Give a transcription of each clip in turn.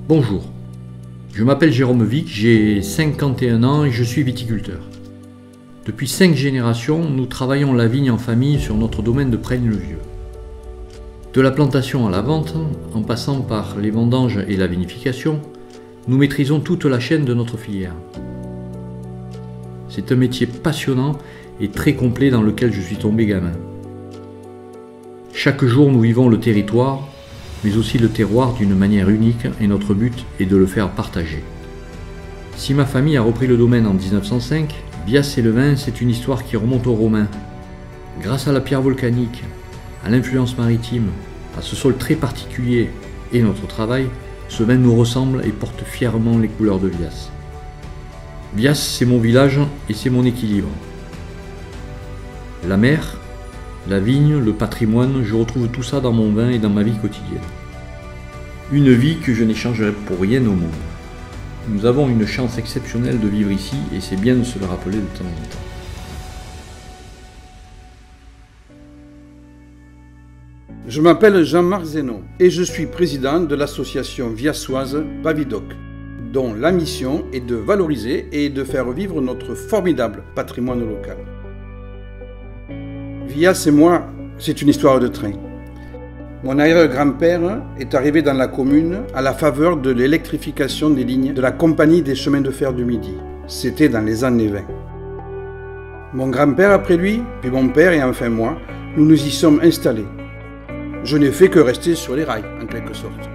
Bonjour, je m'appelle Jérôme Vic, j'ai 51 ans et je suis viticulteur. Depuis 5 générations, nous travaillons la vigne en famille sur notre domaine de Presnes-le-Vieux. De la plantation à la vente, en passant par les vendanges et la vinification, nous maîtrisons toute la chaîne de notre filière. C'est un métier passionnant et très complet dans lequel je suis tombé gamin. Chaque jour, nous vivons le territoire, mais aussi le terroir d'une manière unique et notre but est de le faire partager. Si ma famille a repris le domaine en 1905, Vias et le vin, c'est une histoire qui remonte aux Romains. Grâce à la pierre volcanique, à l'influence maritime, à ce sol très particulier et notre travail, ce vin nous ressemble et porte fièrement les couleurs de Vias. Vias, c'est mon village et c'est mon équilibre. La mer, la vigne, le patrimoine, je retrouve tout ça dans mon vin et dans ma vie quotidienne. Une vie que je n'échangerai pour rien au monde. Nous avons une chance exceptionnelle de vivre ici et c'est bien de se le rappeler de temps en temps. Je m'appelle Jean-Marc Zénon et je suis président de l'association viassoise Pavidoc, dont la mission est de valoriser et de faire vivre notre formidable patrimoine local. Vias et moi, c'est une histoire de train. Mon arrière-grand-père est arrivé dans la commune à la faveur de l'électrification des lignes de la Compagnie des chemins de fer du Midi. C'était dans les années 20. Mon grand-père après lui, puis mon père et enfin moi, nous nous y sommes installés. Je n'ai fait que rester sur les rails, en quelque sorte.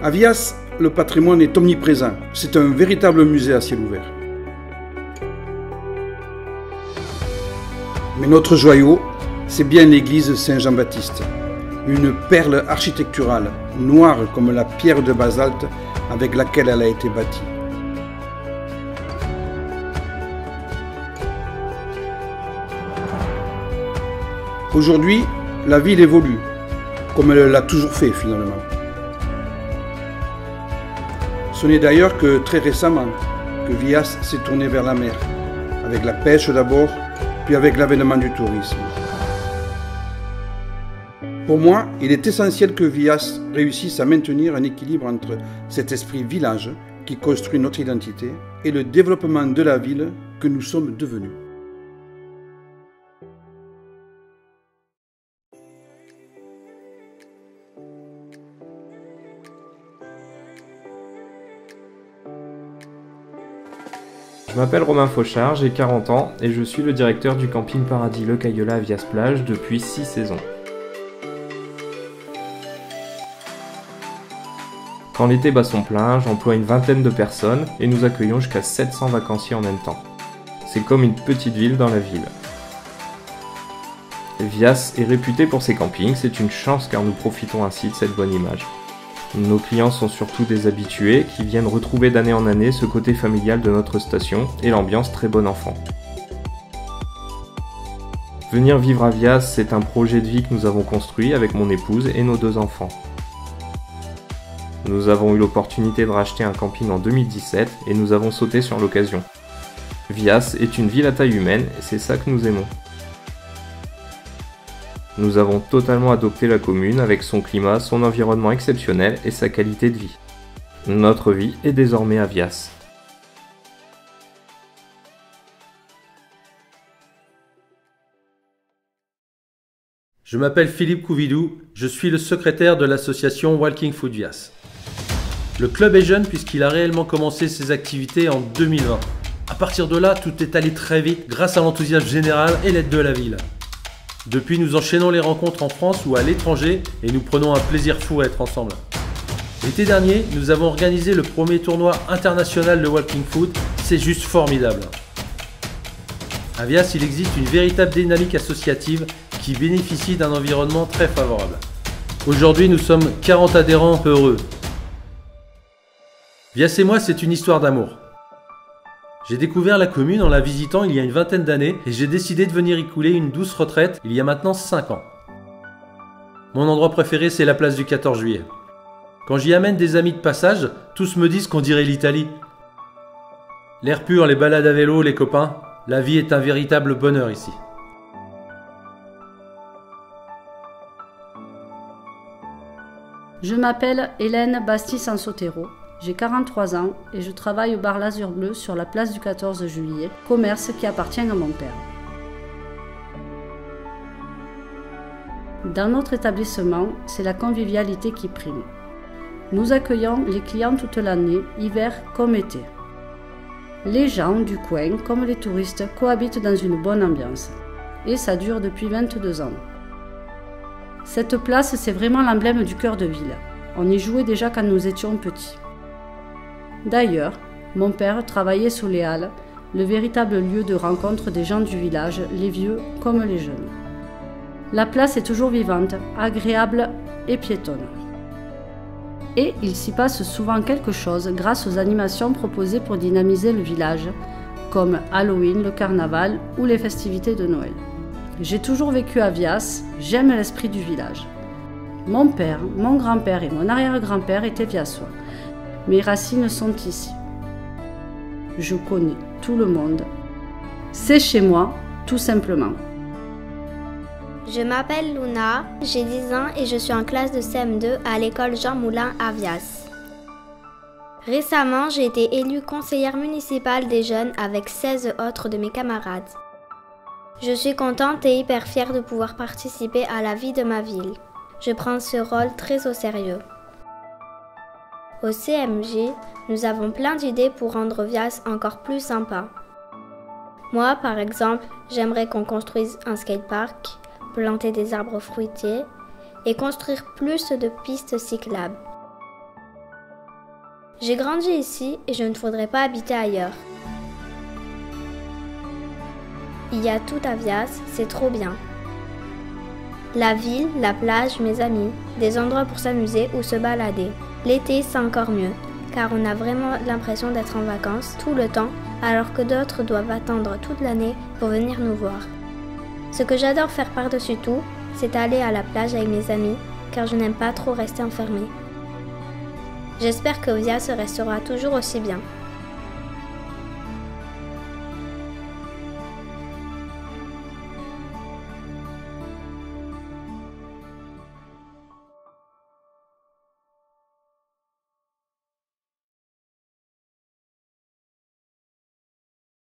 À Vias, le patrimoine est omniprésent. C'est un véritable musée à ciel ouvert. Mais notre joyau, c'est bien l'église Saint-Jean-Baptiste. Une perle architecturale, noire comme la pierre de basalte avec laquelle elle a été bâtie. Aujourd'hui, la ville évolue, comme elle l'a toujours fait finalement. Ce n'est d'ailleurs que très récemment que Vias s'est tourné vers la mer, avec la pêche d'abord, puis avec l'avènement du tourisme. Pour moi, il est essentiel que Vias réussisse à maintenir un équilibre entre cet esprit village qui construit notre identité et le développement de la ville que nous sommes devenus. Je m'appelle Romain Fauchard, j'ai 40 ans et je suis le directeur du camping Paradis Le Caillola à Vias-Plage depuis 6 saisons. Quand l'été bat son plein, j'emploie une vingtaine de personnes et nous accueillons jusqu'à 700 vacanciers en même temps. C'est comme une petite ville dans la ville. Vias est réputé pour ses campings, c'est une chance car nous profitons ainsi de cette bonne image. Nos clients sont surtout des habitués qui viennent retrouver d'année en année ce côté familial de notre station et l'ambiance très bon enfant. Venir vivre à Vias, c'est un projet de vie que nous avons construit avec mon épouse et nos 2 enfants. Nous avons eu l'opportunité de racheter un camping en 2017 et nous avons sauté sur l'occasion. Vias est une ville à taille humaine et c'est ça que nous aimons. Nous avons totalement adopté la commune avec son climat, son environnement exceptionnel et sa qualité de vie. Notre vie est désormais à Vias. Je m'appelle Philippe Couvidou, je suis le secrétaire de l'association Walking Food Vias. Le club est jeune puisqu'il a réellement commencé ses activités en 2020. À partir de là, tout est allé très vite grâce à l'enthousiasme général et l'aide de la ville. Depuis, nous enchaînons les rencontres en France ou à l'étranger et nous prenons un plaisir fou à être ensemble. L'été dernier, nous avons organisé le premier tournoi international de Walking Food, c'est juste formidable. À Vias, il existe une véritable dynamique associative qui bénéficie d'un environnement très favorable. Aujourd'hui, nous sommes 40 adhérents heureux. Vias et moi, c'est une histoire d'amour. J'ai découvert la commune en la visitant il y a une vingtaine d'années et j'ai décidé de venir y couler une douce retraite il y a maintenant 5 ans. Mon endroit préféré, c'est la place du 14 juillet. Quand j'y amène des amis de passage, tous me disent qu'on dirait l'Italie. L'air pur, les balades à vélo, les copains, la vie est un véritable bonheur ici. Je m'appelle Hélène Basti-Sansotero, j'ai 43 ans et je travaille au bar L'Azur Bleu sur la place du 14 juillet, commerce qui appartient à mon père. Dans notre établissement, c'est la convivialité qui prime. Nous accueillons les clients toute l'année, hiver comme été. Les gens du coin, comme les touristes, cohabitent dans une bonne ambiance. Et ça dure depuis 22 ans. Cette place, c'est vraiment l'emblème du cœur de ville. On y jouait déjà quand nous étions petits. D'ailleurs, mon père travaillait sous les Halles, le véritable lieu de rencontre des gens du village, les vieux comme les jeunes. La place est toujours vivante, agréable et piétonne. Et il s'y passe souvent quelque chose grâce aux animations proposées pour dynamiser le village, comme Halloween, le carnaval ou les festivités de Noël. J'ai toujours vécu à Vias, j'aime l'esprit du village. Mon père, mon grand-père et mon arrière-grand-père étaient viassois. Mes racines sont ici. Je connais tout le monde. C'est chez moi, tout simplement. Je m'appelle Luna, j'ai 10 ans et je suis en classe de CM2 à l'école Jean Moulin à Vias. Récemment, j'ai été élue conseillère municipale des jeunes avec 16 autres de mes camarades. Je suis contente et hyper fière de pouvoir participer à la vie de ma ville. Je prends ce rôle très au sérieux. Au CMJ, nous avons plein d'idées pour rendre Vias encore plus sympa. Moi, par exemple, j'aimerais qu'on construise un skatepark, planter des arbres fruitiers et construire plus de pistes cyclables. J'ai grandi ici et je ne voudrais pas habiter ailleurs. Il y a tout à Vias, c'est trop bien. La ville, la plage, mes amis, des endroits pour s'amuser ou se balader. L'été, c'est encore mieux, car on a vraiment l'impression d'être en vacances tout le temps, alors que d'autres doivent attendre toute l'année pour venir nous voir. Ce que j'adore faire par-dessus tout, c'est aller à la plage avec mes amis, car je n'aime pas trop rester enfermée. J'espère que Vias restera toujours aussi bien.